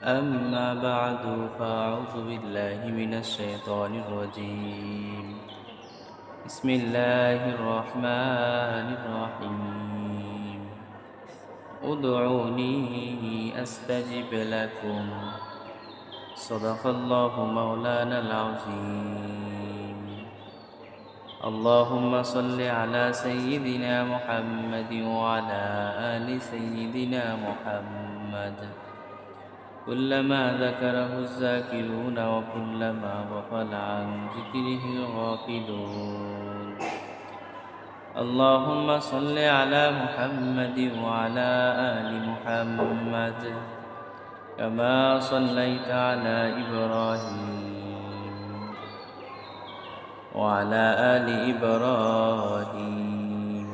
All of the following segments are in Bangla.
أما بعد فأعوذ بالله من الشيطان الرجيم بسم الله الرحمن الرحيم ادعوني أستجب لكم صدق الله مولانا العظيم اللهم صل على سيدنا محمد وعلى آل سيدنا محمد كلما ذكره الذاكرون وكلما غفل عن ذكره الغافلون اللهم صل على محمد وعلى آل محمد كما صليت على إبراهيم وعلى آل إبراهيم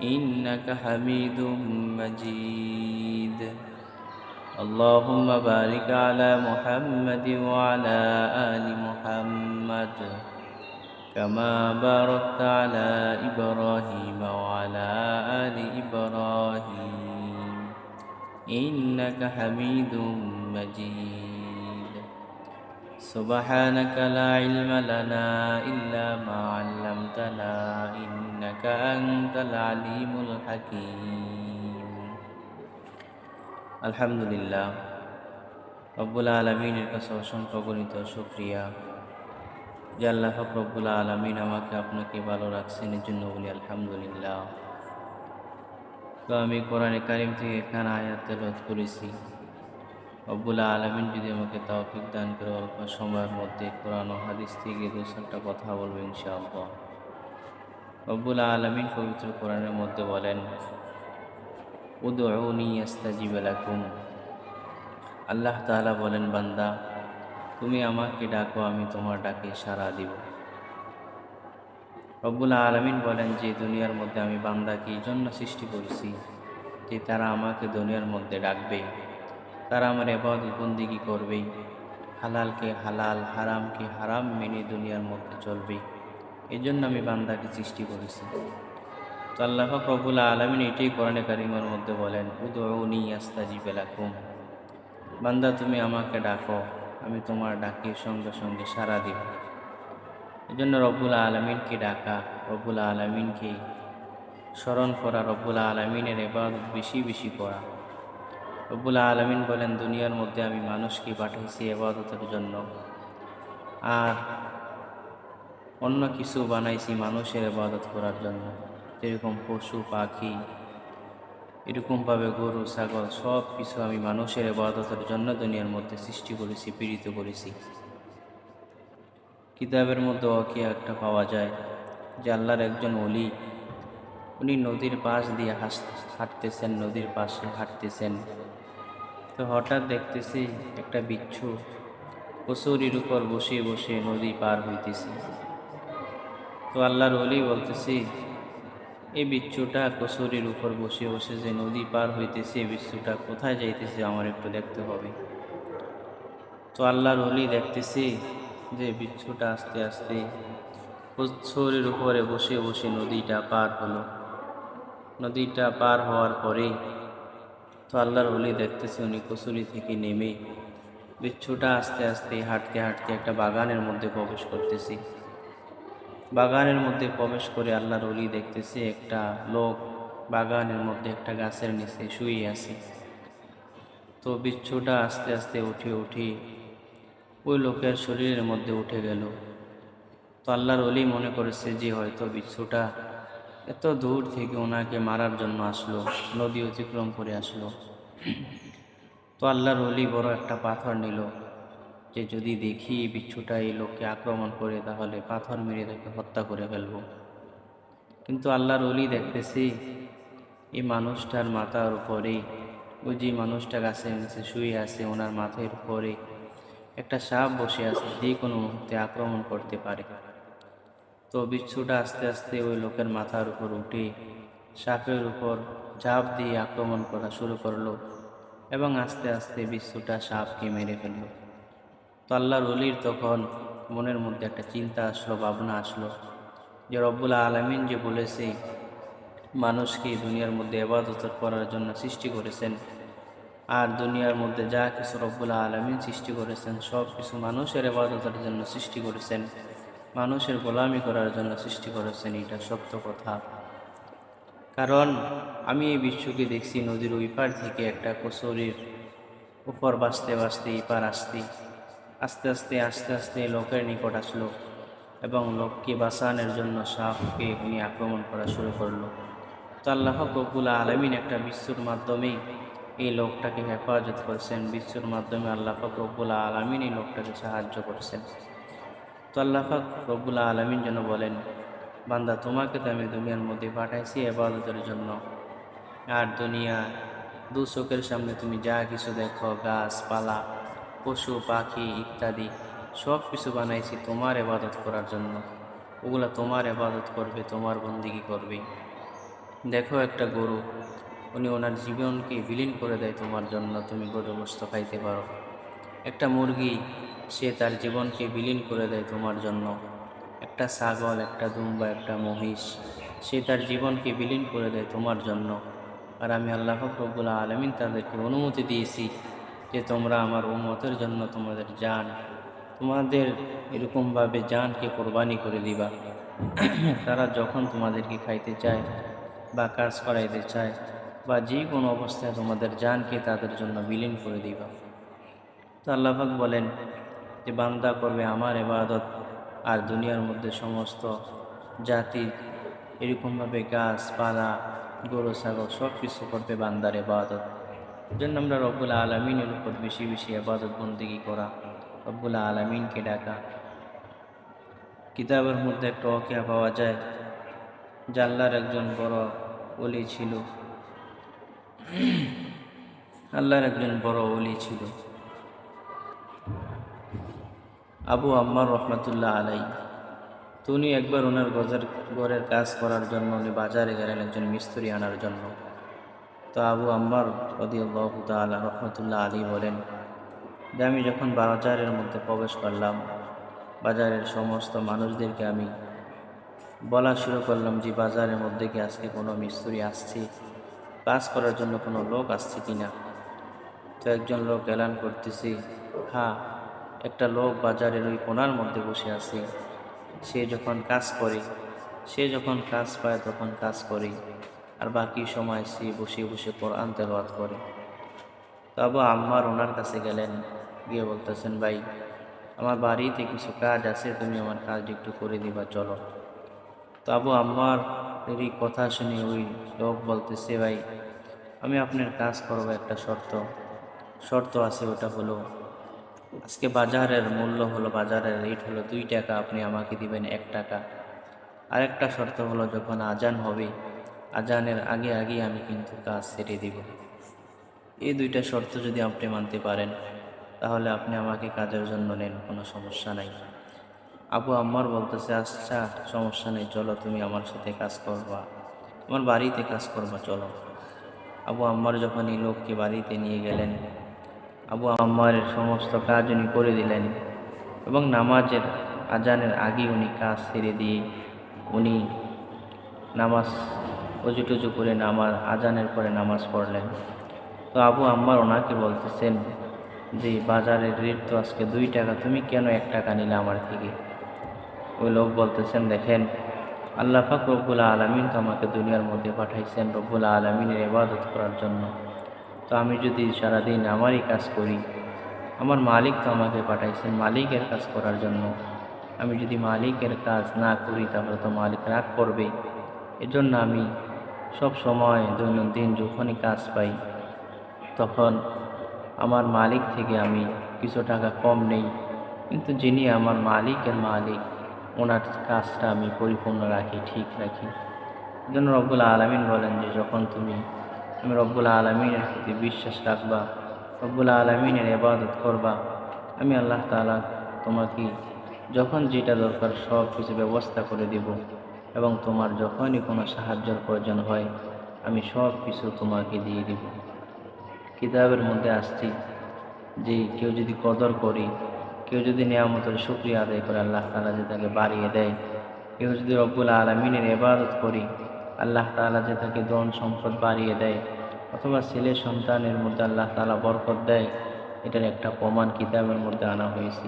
إنك حميد مجيد اللهم بارك على محمد وعلى آل محمد كما باركت على إبراهيم وعلى آل إبراهيم إنك حميد مجيد سبحانك لا علم لنا إلا ما علمتنا إنك أنت العليم الحكيم আলহামদুলিল্লাহ রব্বুল আলমিনের কাছে অসংখ্য গণিত শুকরিয়া যে আল্লাহ রব্বুল আলমিন আমাকে আপনাকে ভালো রাখছেন, এর জন্য বলি আলহামদুলিল্লাহ। তো আমি কোরআনে কারিম থেকে এখানে আয়াত তেলাওয়াত করেছি। রব্বুল আলমিন যদি আমাকে তৌফিক দান করে অল্প সময়ের মধ্যে কোরআন ও হাদিস থেকে দু চারটা কথা বলবো ইনশাআল্লাহ। রব্বুল আলমিন পবিত্র কোরআনের মধ্যে বলেন, উদউনি আস্তাজিব লাকুম। আল্লাহ তাআলা বলেন, বান্দা তুমি আমাকে ডাকো, আমি তোমার ডাকে সাড়া দিব। রব্বুল আলামিন বলেন যে দুনিয়ার মধ্যে আমি বান্দাকে এই জন্য সৃষ্টি করেছি যে তারা আমাকে দুনিয়ার মধ্যে ডাকবে, তারা আমার ইবাদত বন্দেগী করবে, হালালকে হালাল হারামকে হারাম মেনে দুনিয়ার মধ্যে চলবে। এই জন্য আমি বান্দাকে সৃষ্টি করেছি। তো আল্লাহ পাক রব্বুল আলামিন এটাই কোরআনে কারিমের মধ্যে বলেন, উদউনি আস্তাজিব লাকুম। বান্দা তুমি আমাকে ডাকো, আমি তোমার ডাকে সঙ্গে সঙ্গে সাড়া দিব। এই জন্য রব্বুল আলামিনকে ডাকা, রব্বুল আলামিনকে স্মরণ করা, রব্বুল আলামিনের ইবাদত বেশি বেশি করা। রব্বুল আলামিন বলেন, দুনিয়ার মধ্যে আমি মানুষকে পাঠাইছি ইবাদতের জন্য, আর অন্য কিছু বানাইছি মানুষের ইবাদত করার জন্য। যেরকম পশু পাখি, এরকমভাবে গরু ছাগল সব কিছু আমি মানুষের ইবাদতের জন্য দুনিয়ার মধ্যে সৃষ্টি করেছি, পীড়িত করেছি। কিতাবের মধ্যে ওয়াকিয়া একটা পাওয়া যায় যে আল্লাহর একজন ওলি, উনি নদীর পাশ দিয়ে হাঁটতেছেন, নদীর পাশে হাঁটতেছেন। তো হঠাৎ দেখতেছি একটা বিচ্ছু কচুরির উপর বসে বসে নদী পার হইতেছে। তো আল্লাহর ওলি বলতেছি, এই বিচ্ছুটা কচুরির উপর বসে বসে যে নদী পার হইতেছে, এই বিচ্ছুটা কোথায় যাইতেছে আমার একটু দেখতে হবে। তো আল্লাহর ওলি দেখতেছি যে বিচ্ছুটা আস্তে আস্তে কচুরির উপরে বসে বসে নদীটা পার হলো। নদীটা পার হওয়ার পরে তো আল্লাহর ওলি দেখতেছে উনি কচুরি থেকে নেমে বিচ্ছুটা আস্তে আস্তে হাঁটতে হাঁটতে একটা বাগানের মধ্যে প্রবেশ করতেছি। বাগানের মধ্যে প্রবেশ করে আল্লাহর ওলি দেখতেছে একটা লোক বাগানের মধ্যে একটা গাছের নিচে শুয়ে আছে। তো বিচ্ছুটা আস্তে আস্তে উঠে উঠে ওই লোকের শরীরের মধ্যে উঠে গেল। তো আল্লাহর ওলি মনে করেছে যে হয়তো বিচ্ছুটা এত দূর থেকে ওনাকে মারার জন্য আসলো, নদী অতিক্রম করে আসলো। তো আল্লাহর ওলি বড় একটা পাথর নিল, যে যদি দেখি বিচ্ছুটা এই লোককে আক্রমণ করে তাহলে পাথর মেরে তাকে হত্যা করে ফেলব। কিন্তু আল্লাহর ওলি দেখতেছি এই মানুষটার মাথার উপরে, ওই যে মানুষটা গাছের নিচে শুয়ে আছে, ওনার মাথার উপরে একটা সাপ বসে আছে, যে কোনো মুহূর্তে আক্রমণ করতে পারে। তো বিচ্ছুটা আস্তে আস্তে ওই লোকের মাথার উপর উঠে সাপের উপর ঝাঁপ দিয়ে আক্রমণ করা শুরু করলো এবং আস্তে আস্তে বিচ্ছুটা সাপকে মেরে ফেলল। তো আল্লাহর ওলির তখন মনের মধ্যে একটা চিন্তা আসলো, ভাবনা আসলো যে রব্বুল আলামিন যে বলেছে মানুষকে দুনিয়ার মধ্যে ইবাদত করার জন্য সৃষ্টি করেছেন, আর দুনিয়ার মধ্যে যা কিছু রব্বুল আলামিন সৃষ্টি করেছেন সব কিছু মানুষের ইবাদতের জন্য সৃষ্টি করেছেন, মানুষের গোলামি করার জন্য সৃষ্টি করেছেন। এটা সত্য কথা। কারণ আমি এই বিশ্বকে দেখছি নদীর ওই পার থেকে একটা কচুরির উপর বাঁচতে বাঁচতে এই পার আসতে আস্তে আস্তে আস্তে আস্তে লোকের নিকট আসলো এবং লোককে বাঁচানোর জন্য সাপকে উনি আক্রমণ করা শুরু করলো। তো আল্লাহ রব্বুল আলামিন একটা বিশ্বর মাধ্যমে এই লোকটাকে হেফাজত করছেন, বিশ্বর মাধ্যমে আল্লাহ রব্বুল আলামিন এই লোকটাকে সাহায্য করছেন। তো আল্লাহ রব্বুল আলামিন যেন বলেন, বান্দা তোমাকে তো আমি দুনিয়ার মধ্যে পাঠাইছি ইবাদতের জন্য, আর দুনিয়া দু চোখের সামনে তুমি যা কিছু দেখো, গাছপালা, পশু পাখি ইত্যাদি সব কিছু বানাইছি তোমার ইবাদত করার জন্য। ওগুলা তোমার ইবাদত করবে, তোমার বন্দিগি করবে। দেখো একটা গরু, উনি ওনার জীবনকে বিলীন করে দেয় তোমার জন্য, তুমি গরু গোশত খাইতে পারো। একটা মুরগি, সে তার জীবনকে বিলীন করে দেয় তোমার জন্য। একটা ছাগল, একটা দুম্বা, একটা মহিষ, সে তার জীবনকে বিলীন করে দেয় তোমার জন্য। আর আমি আল্লাহ রব্বুল আলামিন তাদেরকে অনুমতি দিয়েছি যে তোমরা আমার উম্মতের জন্য তোমাদের এরকমভাবে জানকে কোরবানি করে দিবা। তারা যখন তোমাদেরকে খাইতে চায় বা কাজ করাইতে চায় বা যে কোনো অবস্থায় তোমাদের জানকে তাদের জন্য বিলীন করে দিবা। তো আল্লাহ পাক বলেন যে বান্দা করবে আমার ইবাদত, আর দুনিয়ার মধ্যে সমস্ত জাতি এরকমভাবে গাছপালা, গরু ছাগল সব কিছু করবে বান্দার ইবাদত। জন্য আমরা রব্বুল আলামিনের উপর বেশি বেশি ইবাদত বন্দেগী করা, রব্বুল আলামিনকে ডাকা। কিতাবের মধ্যে একটা ওয়াকিয়া পাওয়া যায় যে আল্লাহর একজন বড় ওলি ছিল, আল্লাহর একজন বড় ওলি ছিল আবু আম্মার রহমাতুল্লাহ আলাই। তো উনি একবার ওনার ঘরের কাজ করার জন্য উনি বাজারে গেলেন একজন মিস্ত্রি আনার জন্য। তো আবু আম্মার রাদিয়াল্লাহু তাআলা রহমাতুল্লাহ আলী বলেন যে আমি যখন বাজারের মধ্যে প্রবেশ করলাম, বাজারের সমস্ত মানুষদেরকে আমি বলা শুরু করলাম যে বাজারের মধ্যে কি আজকে কোনো মিস্ত্রি আসছে, কাজ করার জন্য কোনো লোক আসছে কিনা। তো একজন লোক এলান করতেছে, হ্যাঁ, একটা লোক বাজারের ওই কোণার মধ্যে বসে আছে। সে যখন কাজ পায় তখন কাজ করে, আর বাকি সময় সে বসে বসে কোরআন তেলাওয়াত করে। তো আবু আম্মার ওনার কাছে গেলেন, গিয়ে বলতেছেন, ভাই, আমার বাড়িতে কিছু কাজ আছে, তুমি আমার কাজটা একটু করে দিবা, চলো। তো আবু আম্মার এই কথা শুনে ওই লোক বলতেছে, ভাই, আমি আপনার কাজ করবো, একটা শর্ত আছে, ওটা হলো আজকে বাজারের মূল্য হলো, বাজারের রেট হলো 2 টাকা, আপনি আমাকে দিবেন 1 টাকা। আরেকটা শর্ত হলো যখন আজান হবে, আজানের আগে আগে আমি কিন্তু কাজ ছেড়ে দিব। এই 2টা শর্ত যদি আপনি মানতে পারেন তাহলে আপনি আমাকে কাজের জন্য নেন, কোনো সমস্যা নাই। আবু আম্মার বলতেছে, আচ্ছা সমস্যা নেই, চলো তুমি আমার সাথে কাজ করবা, আমার বাড়িতে কাজ করবা, চলো। আবু আম্মার যখন এই লোককে বাড়িতে নিয়ে গেলেন, আবু আম্মারের সমস্ত কাজ উনি করে দিলেন এবং নামাজের আজানের আগে উনি কাজ ছেড়ে দিয়ে উনি নামাজ অজু টজু করে আজানের পরে নামাজ পড়লেন। তো আবু আম্মার ওনাকে বলতেছেন যে বাজারের রেট তো আজকে 2 টাকা, তুমি কেন 1 টাকা নিলে আমার থেকে? ওই লোক বলতেছেন, দেখেন, আল্লাহ পাক রব্বুল আলামিন তো আমাকে দুনিয়ার মধ্যে পাঠাইছেন রব্বুল আলামিনের ইবাদত করার জন্য। তো আমি যদি সারাদিন আমারই কাজ করি, আমার মালিক তো আমাকে পাঠাইছেন মালিকের কাজ করার জন্য, আমি যদি মালিকের কাজ না করি তাহলে তো মালিক রাগ করবে। এজন্য আমি সব সময় দৈনন্দিন যখনই কাজ পাই তখন আমার মালিক থেকে আমি কিছু টাকা কম নেই, কিন্তু যিনি আমার মালিক ওনার কাজটা আমি পরিপূর্ণ রাখি, ঠিক রাখি। এজন্য রব্বুল আলামিন বলেন যে যখন তুমি রব্বুল আলামিনের প্রতি বিশ্বাস রাখবা, রব্বুল আলামিনের ইবাদত করবা, আমি আল্লাহ তাআলা তোমাকে যখন যেটা দরকার সব কিছু ব্যবস্থা করে দিব, এবং তোমার যখনই কোনো সাহায্যের প্রয়োজন হয় আমি সব কিছু তোমাকে দিয়ে দিব। কিতাবের মধ্যে আসছি যে কেউ যদি কদর করি, কেউ যদি নিয়ামতের শুকরিয়া আদায় করে, আল্লাহ তাআলা যে তাকে বাড়িয়ে দেয়। কেউ যদি রব্বুল আলামিনের ইবাদত করি, আল্লাহ তাআলা যে তাকে ধন সম্পদ বাড়িয়ে দেয়। অথবা ছেলে সন্তানের মধ্যে আল্লাহ তাআলা বরকত দেয়, এটার একটা প্রমাণ কিতাবের মধ্যে আনা হয়েছে।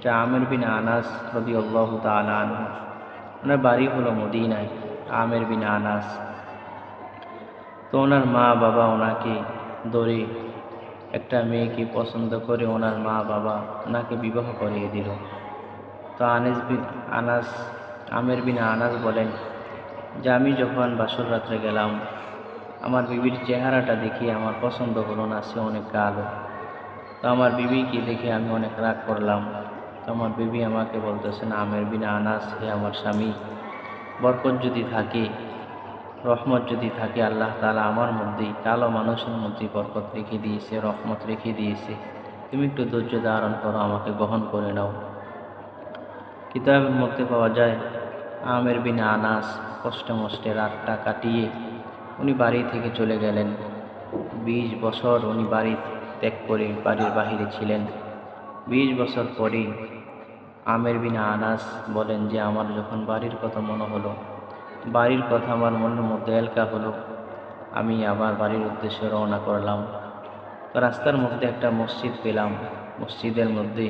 যা আমের বিন আনাস রাদিয়াল্লাহু তাআলা আনহু, ওনার বাড়ি হলো মদিনায়। আমের বিন আনাস, তো ওনার মা বাবা ওনাকে ধরে একটা মেয়েকে পছন্দ করে ওনার মা বাবা ওনাকে বিবাহ করিয়ে দিল। তো আনাস আমের বিন আনাস বলেন যে আমি যখন বাসর রাত্রে গেলাম, আমার বিবির চেহারাটা দেখে আমার পছন্দ হলো না, সে অনেক কালো। তো আমার বিবিকে দেখে আমি অনেক রাগ করলাম। তো আমার বিবি আমাকে বলতেছেন, আমের বিন আনাস, হে আমার স্বামী, বরকত যদি থাকে, রহমত যদি থাকে, আল্লাহ তাআলা আমার মধ্যেই, কালো মানুষের মধ্যেই বরকত রেখে দিয়েছে, রহমত রেখে দিয়েছে। তুমি একটু ধৈর্য ধারণ করো, আমাকে গ্রহণ করে নাও। কিতাবের মধ্যে পাওয়া যায় আমের বিন আনাস কষ্টে মষ্টে রাতটা কাটিয়ে উনি বাড়ি থেকে চলে গেলেন। 20 বছর উনি বাড়ি ত্যাগ করে বাড়ির বাহিরে ছিলেন। 20 বছর পরে আমের বিন আনাস বলেন যে আমার যখন বাড়ির কথা মনে হলো, বাড়ির কথা আমার মনের মধ্যে এলকা হলো, আমি আবার বাড়ির উদ্দেশ্যে রওনা করলাম। তো রাস্তার মধ্যে একটা মসজিদ পেলাম। মসজিদের মধ্যে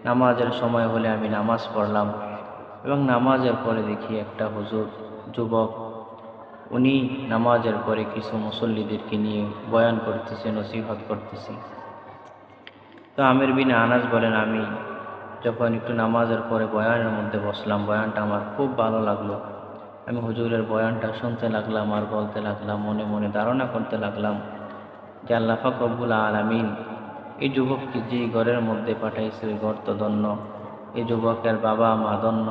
নামাজের সময় হলে আমি নামাজ পড়লাম, এবং নামাজের পরে দেখি একটা হুজুর যুবক, উনি নামাজের পরে কিছু মুসল্লিদেরকে নিয়ে বয়ান করতেছে, নসিহত করতেছে। তো আমের বিন আনাস বলেন আমি যখন একটু নামাজের পরে বয়ানের মধ্যে বসলাম, বয়ানটা আমার খুব ভালো লাগলো। আমি হুজুরের বয়ানটা শুনতে লাগলাম আর বলতে লাগলাম, মনে মনে ধারণা করতে লাগলাম যে আল্লাহ পাক রব্বুল আলামিন এই যুবককে যে ঘরের মধ্যে পাঠাইছে ওই ঘর তো ধন্য, এই যুবকের বাবা মা ধন্য।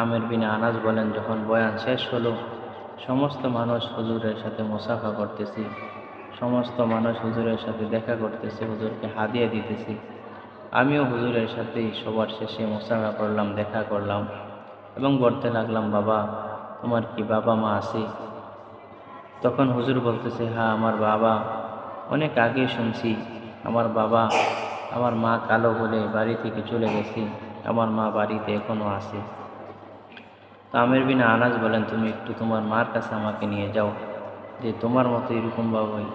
আমের বিন আনাস বলেন যখন বয়ান শেষ হলো, সমস্ত মানুষ হুজুরের সাথে মুসাফা করতেছি, সমস্ত মানুষ হুজুরের সাথে দেখা করতেছে, হুজুরকে হাদিয়া দিতেছি। আমিও হুজুরের সাথেই সবার শেষে মুসাফা করলাম, দেখা করলাম এবং বলতে লাগলাম, বাবা তোমার কি বাবা মা আছে? তখন হুজুর বলতেছে, হ্যাঁ আমার বাবা, অনেক আগে শুনছি আমার বাবা, আমার মা কালো বলে বাড়ি থেকে চলে গেছে, আমার মা বাড়িতে এখনও আছে। তো আমের বিন আনাস বলেন তুমি একটু তোমার মার কাছে আমাকে নিয়ে যাও, যে তোমার মতো এরকম বাবাই,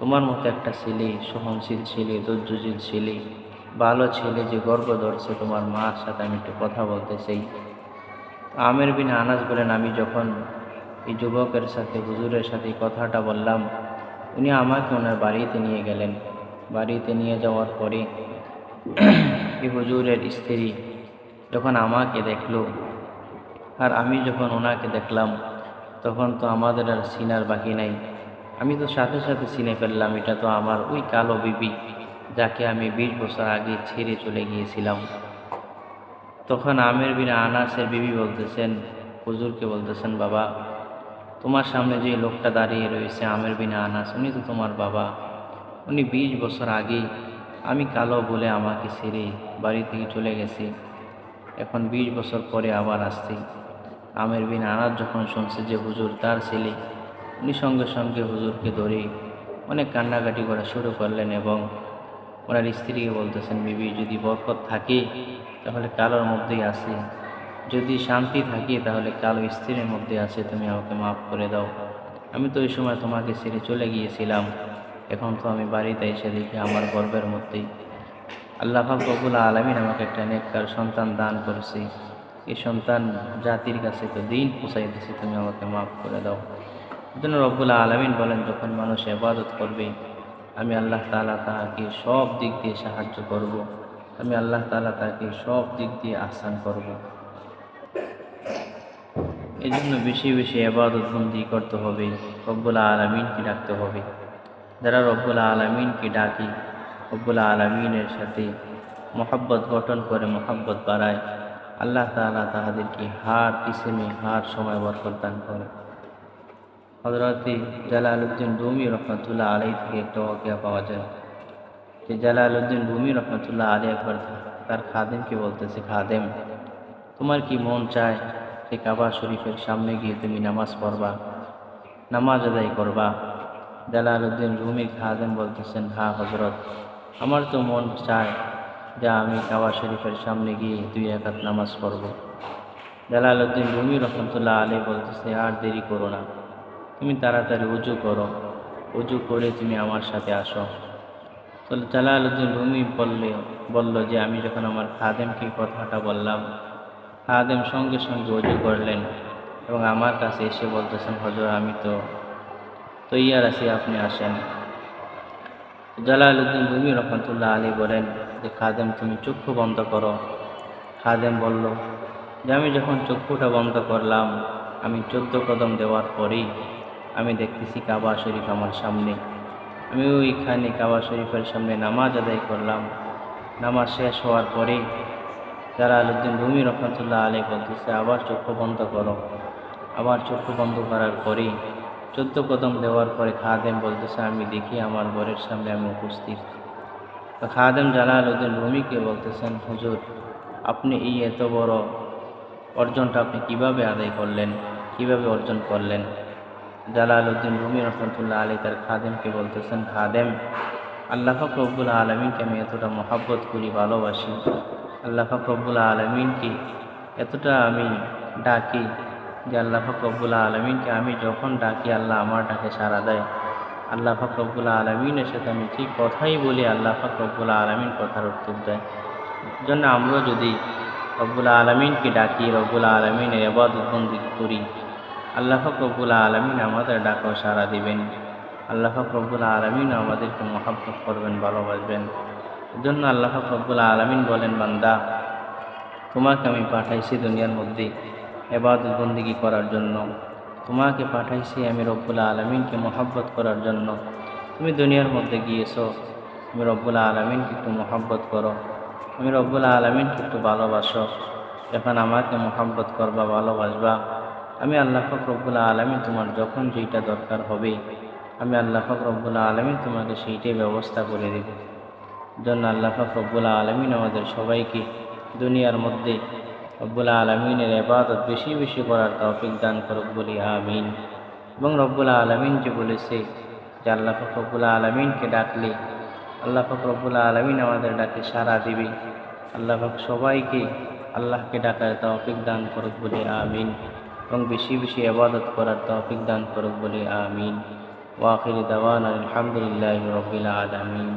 তোমার মতো একটা ছেলে, সহনশীল ছেলে, ধৈর্যশীল ছেলে, ভালো ছেলে যে গর্ব ধরছে, তোমার মার সাথে আমি একটু কথা বলতে চাই। আমের বিন আনাস বলেন আমি যখন এই যুবকের সাথে হুজুরের সাথে এই কথাটা বললাম, উনি আমাকে ওনার বাড়িতে নিয়ে গেলেন। বাড়িতে নিয়ে যাওয়ার পরে এই হুজুরের স্ত্রী যখন আমাকে দেখলো আর আমি যখন ওনাকে দেখলাম, তখন তো আমাদের আর চিনার বাকি নাই। আমি তো সাথে সাথে চিনে ফেললাম, এটা তো আমার ওই কালো বিবি, যাকে আমি 20 বছর আগে ছেড়ে চলে গিয়েছিলাম। তখন আমের বিন আনাসের বিবি বলতেছেন, হুজুরকে বলতেছেন, বাবা তোমার সামনে যে লোকটা দাঁড়িয়ে রয়েছে আমের বিন আনাস, উনি তো তোমার বাবা। উনি 20 বছর আগে আমি কালো বলে আমাকে ছেড়ে বাড়ি থেকে চলে গেছি, এখন 20 বছর পরে আবার আসছি। আমের বিন আনাস যখন শুনছে যে হুজুর তার ছেলে, উনি সঙ্গে সঙ্গে হুজুরকে ধরে অনেক কান্নাকাটি করা শুরু করলেন এবং ওনার স্ত্রীকে বলতেছেন, বিবি যদি বরকত থাকে তাহলে কালোর মধ্যেই আছে, যদি শান্তি থাকে তাহলে কালো স্ত্রীর মধ্যে আছে, তুমি আমাকে মাফ করে দাও। আমি তো ওই সময় তোমাকে ছেড়ে চলে গিয়েছিলাম, এখন তো আমি বাড়িতে এসে দেখি আমার গর্বের মধ্যেই আল্লাহ পাক রব্বুল আলামিন আমাকে একটা নেককার সন্তান দান করেছে, এই সন্তান জাতির কাছে তো দিন পৌঁছাই দিয়েছে, তুমি আমাকে মাফ করে দাও। এজন্য রব্বুল আলামিন বলেন যখন মানুষ ইবাদত করবে, আমি আল্লাহ তাআলা তাকে সব দিক দিয়ে সাহায্য করব, আমি আল্লাহ তাআলা তাকে সব দিক দিয়ে আহসান করব। এই জন্য বেশি বেশি ইবাদত বন্দি করতে হবে, রব্বুল আলামিনকে ডাকতে হবে। যারা রব্বুল আলামিনকে ডাকি, রব্বুল আলামিনের সাথে মহব্বত গঠন করে, মহব্বত বাড়ায়, আল্লাহ তাআলা তাহাদেরকে হার কিসিমে হার সময় বরকত দান করে। হযরত জালালউদ্দিন রুমি রহমতুল্লাহ আলাইহি থেকে একটা ওয়াকিয়া পাওয়া যায় যে জালালউদ্দিন রুমি রহমতুল্লাহ আলাইহি একবার তার খাদেমকে বলতেছে, খাদেম তোমার কি মন চায় যে কাবা শরীফের সামনে গিয়ে তুমি নামাজ পড়বা, নামাজ আদায় করবা? জালালউদ্দিন রুমি খাদেম বলতেছেন, হ্যাঁ হযরত, আমার তো মন চায় যে আমি কাবা শরীফের সামনে গিয়ে 2 রাকাত নামাজ পড়ব। জালালউদ্দিন রুমি রহমতুল্লাহ আলাইহি বলতেছে, আর দেরি করো না, তুমি তাড়াতাড়ি উজু করো, উজু করে তুমি আমার সাথে আসো। তো জালালউদ্দিন রুমি বলল যে আমি যখন আমার খাদেমকে কথাটা বললাম, খাদেম সঙ্গে সঙ্গে উজু করলেন এবং আমার কাছে এসে বলতেছেন, হজর আমি তো তৈয়ার আছি, আপনি আসেন। জালালউদ্দিন রুমি রহমতুল্লাহ আলী বলেন যে খাদেম তুমি চক্ষু বন্ধ করো। খাদেম বলল যে আমি যখন চক্ষুটা বন্ধ করলাম, আমি 14 কদম দেওয়ার পরেই আমি দেখতেছি কাবা শরীফ আমার সামনে। আমি ওইখানে কাবা শরীফের সামনে নামাজ আদায় করলাম। নামাজ শেষ হওয়ার পরেই জালালউদ্দিন রুমি রহমতুল্লাহ আলী বলতেছে আবার চক্ষু বন্ধ করো। আবার চক্ষু বন্ধ করার পরেই 14 কদম দেওয়ার পরে খাদেম বলতেছে আমি দেখি আমার ঘরের সামনে আমি উপস্থিত। তো খাদেম জালালউদ্দিন রুমিকে বলতেছেন, হুজুর আপনি এই এত বড় অর্জনটা আপনি কিভাবে আদায় করলেন, কিভাবে অর্জন করলেন? জালালউদ্দিন রুমি রহমতুল্লাহ আলী তার খাদেমকে বলতেছেন, খাদেম আল্লাহ পাক রব্বুল আলমিনকে আমি এতটা মহাব্বত করি, ভালোবাসি। আল্লাহ পাক রব্বুল আলমিনকে এতটা আমি ডাকি যে আল্লাহ পাক রব্বুল আলমিনকে আমি যখন ডাকি আল্লাহ আমার ডাকে সাড়া দেয়। আল্লাহ পাক রব্বুল আলমিনের সাথে আমি ঠিক কথাই বলি, আল্লাহ পাক রব্বুল আলমিন কথার উত্তর দেয়। জন্য আমরা যদি রব্বুল আলমিনকে ডাকি, রব্বুল আলমিনের ইবাদত বন্দেগী করি, আল্লাহ পাক রব্বুল আলমিন আমাদের ডাকও সাড়া দিবেন। আল্লাহ পাক রব্বুল আলমিন আমাদেরকে মহাব্বত করবেন, ভালোবাসবেন। এজন্য আল্লাহ পাক রব্বুল আলমিন বলেন, বান্দা তোমাকে আমি পাঠাইছি দুনিয়ার মধ্যে ইবাদত বন্দেগী করার জন্য। তোমাকে পাঠাইছি আমি রব্বুল আলমিনকে মহাব্বত করার জন্য। তুমি দুনিয়ার মধ্যে গিয়েছো, তুমি রব্বুল আলমিনকে একটু মহাব্বত করো, তুমি রব্বুল আলমিনকে একটু ভালোবাসো। যখন আমাকে মহাব্বত করবা, ভালোবাসবা, আমি আল্লাহ পাক রব্বুল আলমিন তোমার যখন যেইটা দরকার হবে, আমি আল্লাহ পাক রব্বুল আলমিন তোমাকে সেইটাই ব্যবস্থা করে দেব। জন্য আল্লাহ পাক রব্বুল আলমিন আমাদের সবাইকে দুনিয়ার মধ্যে রব্বুল আলমিনের ইবাদত বেশি বেশি করার তৌফিক দান করুক বলি আমিন। এবং রব্বুল আলমিন যে বলেছে যে আল্লাহ পাক রব্বুল আলমিনকে ডাকলে আল্লাহ পাক রব্বুল আলমিন আমাদের ডাকে সাড়া দিবে। আল্লাহ পাক সবাইকে আল্লাহকে ডাকার তৌফিক দান করুক বলি আমিন এবং বেশি বেশি ইবাদত করার তৌফিক দান করুক বলি আমিন। ওয়া আখিরু দাওয়ানা আলহামদুলিল্লাহি রাব্বিল আলামিন।